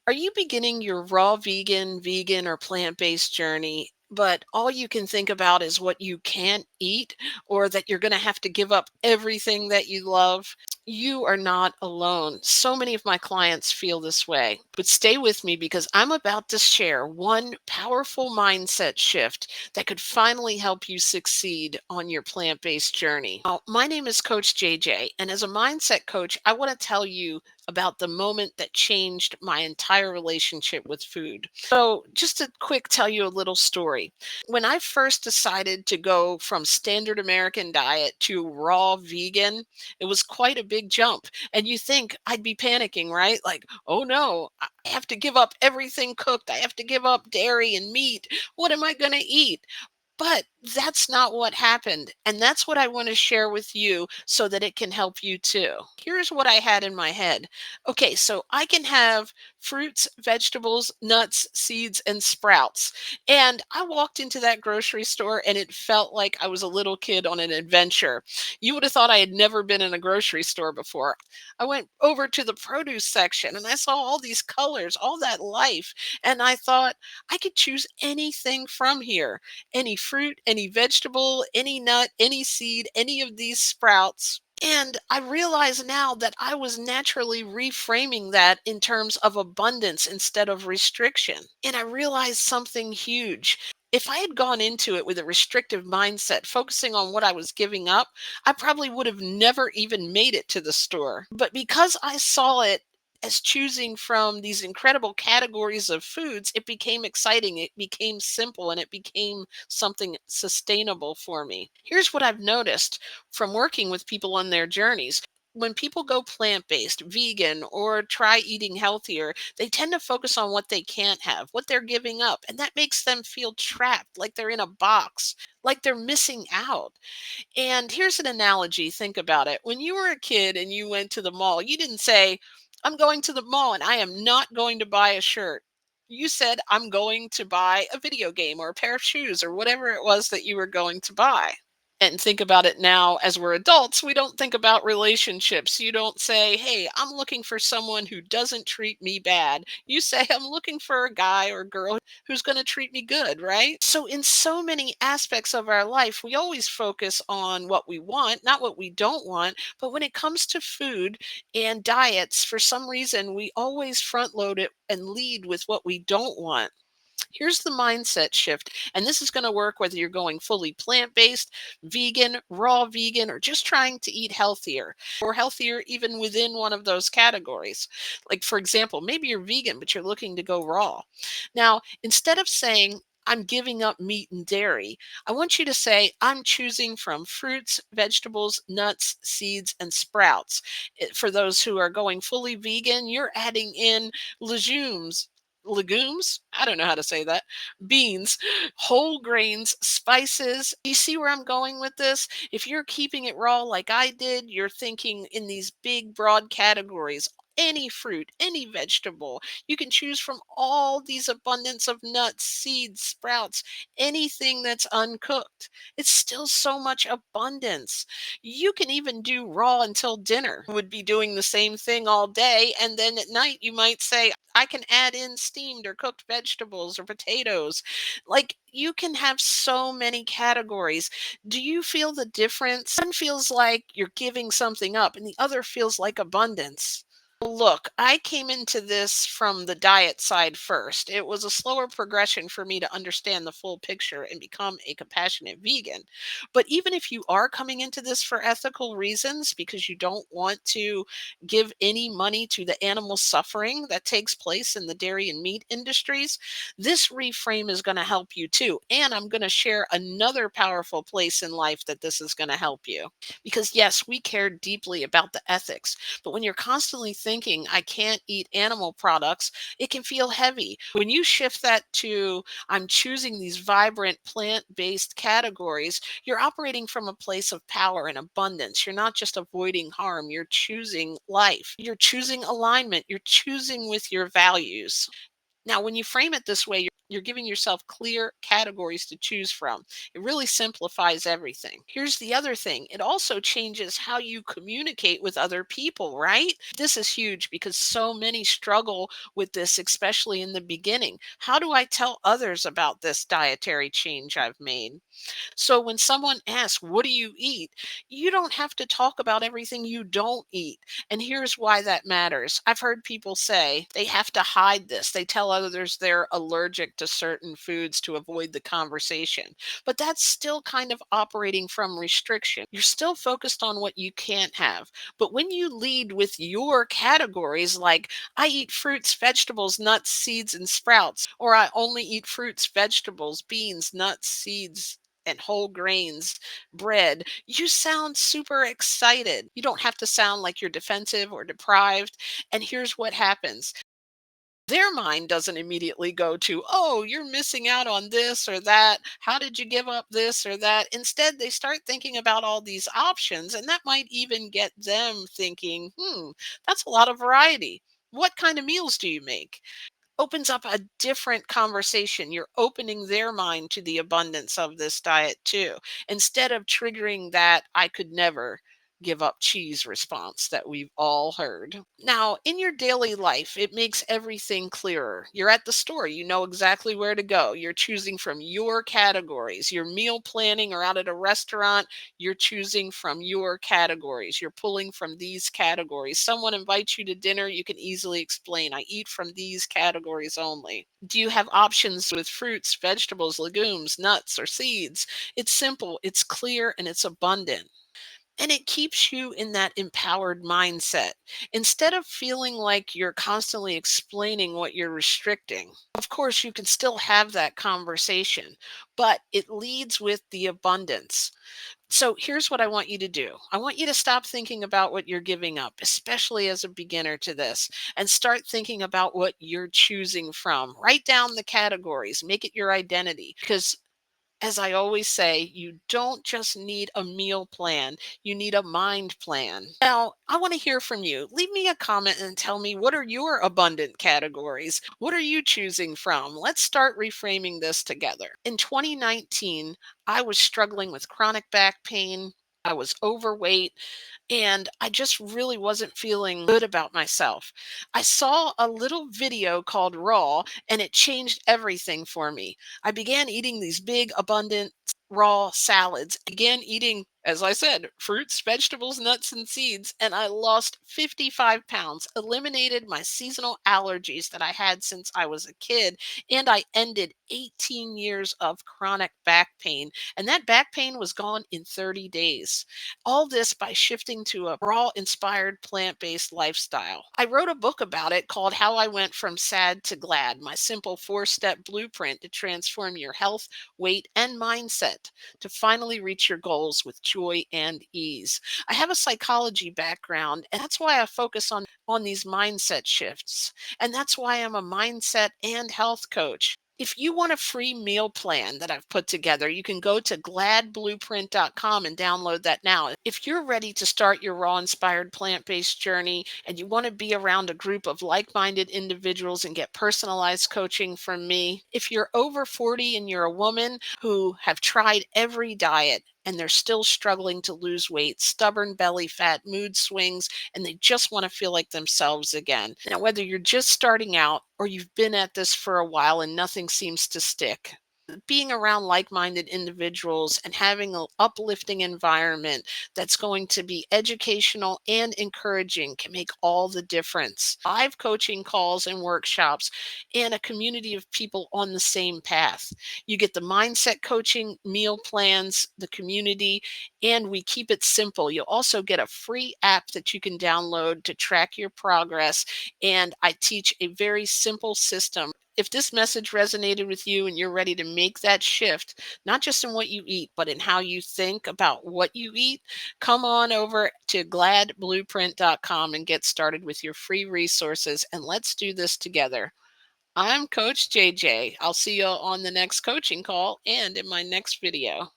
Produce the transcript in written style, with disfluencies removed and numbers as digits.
Are you beginning your raw vegan, or plant-based journey, but all you can think about is what you can't eat or that you're going to have to give up everything that you love? You are not alone. So many of my clients feel this way. But stay with me because I'm about to share one powerful mindset shift that could finally help you succeed on your plant based journey. My name is Coach JJ, and as a mindset coach, I want to tell you about the moment that changed my entire relationship with food. So, just to quick tell you a little story. When I first decided to go from standard American diet to raw vegan, it was quite a big jump. And you think I'd be panicking, right? Like, oh no, I have to give up everything cooked. I have to give up dairy and meat. What am I going to eat? But that's not what happened. And that's what I want to share with you so that it can help you too. Here's what I had in my head. Okay, so I can have fruits, vegetables, nuts, seeds, and sprouts. And I walked into that grocery store and it felt like I was a little kid on an adventure. You would have thought I had never been in a grocery store before. I went over to the produce section and I saw all these colors, all that life. And I thought I could choose anything from here, any fruit, any vegetable, any nut, any seed, any of these sprouts. And I realize now that I was naturally reframing that in terms of abundance instead of restriction. And I realized something huge. If I had gone into it with a restrictive mindset, focusing on what I was giving up, I probably would have never even made it to the store. But because I saw it as choosing from these incredible categories of foods, it became exciting, it became simple, and it became something sustainable for me. Here's what I've noticed from working with people on their journeys. When people go plant based, vegan, or try eating healthier, they tend to focus on what they can't have, what they're giving up. And that makes them feel trapped, like they're in a box, like they're missing out. And here's an analogy. Think about it. When you were a kid and you went to the mall, you didn't say, I'm going to the mall and I am not going to buy a shirt. You said, I'm going to buy a video game or a pair of shoes or whatever it was that you were going to buy. And think about it now as we're adults, we don't think about relationships. You don't say, hey, I'm looking for someone who doesn't treat me bad. You say, I'm looking for a guy or girl who's going to treat me good, right? So, in so many aspects of our life, we always focus on what we want, not what we don't want. But when it comes to food and diets, for some reason, we always front load it and lead with what we don't want. Here's the mindset shift. And this is going to work whether you're going fully plant based, vegan, raw vegan, or just trying to eat healthier or healthier even within one of those categories. Like, for example, maybe you're vegan, but you're looking to go raw. Now, instead of saying, I'm giving up meat and dairy, I want you to say, I'm choosing from fruits, vegetables, nuts, seeds, and sprouts. For those who are going fully vegan, you're adding in legumes, legumes, I don't know how to say that, beans, whole grains, spices. You see where I'm going with this? If you're keeping it raw like I did, you're thinking in these big, broad categories. Any fruit, any vegetable. You can choose from all these abundance of nuts, seeds, sprouts, anything that's uncooked. It's still so much abundance. You can even do raw until dinner. You would be doing the same thing all day. And then at night, you might say, I can add in steamed or cooked vegetables or potatoes. Like, you can have so many categories. Do you feel the difference? One feels like you're giving something up, and the other feels like abundance. Look, I came into this from the diet side first. It was a slower progression for me to understand the full picture and become a compassionate vegan. But even if you are coming into this for ethical reasons, because you don't want to give any money to the animal suffering that takes place in the dairy and meat industries, this reframe is going to help you too. And I'm going to share another powerful place in life that this is going to help you. Because yes, we care deeply about the ethics, but when you're constantly thinking, I can't eat animal products, it can feel heavy. When you shift that to, I'm choosing these vibrant plant based categories, you're operating from a place of power and abundance. You're not just avoiding harm, you're choosing life, you're choosing alignment, you're choosing with your values. Now, when you frame it this way, You're giving yourself clear categories to choose from. It really simplifies everything. Here's the other thing, it also changes how you communicate with other people, right? This is huge because so many struggle with this, especially in the beginning. How do I tell others about this dietary change I've made? So when someone asks, "What do you eat?" you don't have to talk about everything you don't eat. And here's why that matters. I've heard people say they have to hide this. They tell others they're allergic to certain foods to avoid the conversation. But that's still kind of operating from restriction. You're still focused on what you can't have. But when you lead with your categories, like, "I eat fruits, vegetables, nuts, seeds, and sprouts," or "I only eat fruits, vegetables, beans, nuts, seeds, and whole grains, bread," you sound super excited. You don't have to sound like you're defensive or deprived. And here's what happens, their mind doesn't immediately go to, "Oh, you're missing out on this or that. How did you give up this or that?" Instead, they start thinking about all these options. And that might even get them thinking, that's a lot of variety. What kind of meals do you make? Opens up a different conversation. You're opening their mind to the abundance of this diet too, instead of triggering that "I could never give up cheese" response that we've all heard. Now, in your daily life, it makes everything clearer. You're at the store, you know exactly where to go. You're choosing from your categories. Your meal planning or out at a restaurant, you're choosing from your categories. You're pulling from these categories. Someone invites you to dinner, you can easily explain, "I eat from these categories only." Do you have options with fruits, vegetables, legumes, nuts, or seeds? It's simple, it's clear, and it's abundant. And it keeps you in that empowered mindset instead of feeling like you're constantly explaining what you're restricting. Of course, you can still have that conversation, but it leads with the abundance. So here's what I want you to do. I want you to stop thinking about what you're giving up, especially as a beginner to this, and start thinking about what you're choosing from. Write down the categories, make it your identity. Because as I always say, you don't just need a meal plan, you need a mind plan. Now, I want to hear from you. Leave me a comment and tell me, what are your abundant categories? What are you choosing from? Let's start reframing this together. In 2019, I was struggling with chronic back pain. I was overweight and I just really wasn't feeling good about myself. I saw a little video called Raw and it changed everything for me. I began eating these big, abundant, raw salads. I began eating, as I said, fruits, vegetables, nuts, and seeds, and I lost 55 pounds, eliminated my seasonal allergies that I had since I was a kid, and I ended 18 years of chronic back pain. And that back pain was gone in 30 days. All this by shifting to a raw inspired plant based lifestyle. I wrote a book about it called How I Went From Sad to Glad, my simple 4-step blueprint to transform your health, weight, and mindset to finally reach your goals with joy and ease. I have a psychology background, and that's why I focus on these mindset shifts. And that's why I'm a mindset and health coach. If you want a free meal plan that I've put together, you can go to gladblueprint.com and download that now. If you're ready to start your raw inspired plant based journey and you want to be around a group of like minded individuals and get personalized coaching from me, if you're over 40 and you're a woman who have tried every diet and they're still struggling to lose weight, stubborn belly fat, mood swings, and they just want to feel like themselves again. Now, whether you're just starting out or you've been at this for a while and nothing seems to stick, being around like minded individuals and having an uplifting environment that's going to be educational and encouraging can make all the difference. Live coaching calls and workshops, and a community of people on the same path. You get the mindset coaching, meal plans, the community, and we keep it simple. You'll also get a free app that you can download to track your progress. And I teach a very simple system. If this message resonated with you and you're ready to make that shift, not just in what you eat, but in how you think about what you eat, come on over to gladblueprint.com and get started with your free resources. And let's do this together. I'm Coach JJ. I'll see you on the next coaching call and in my next video.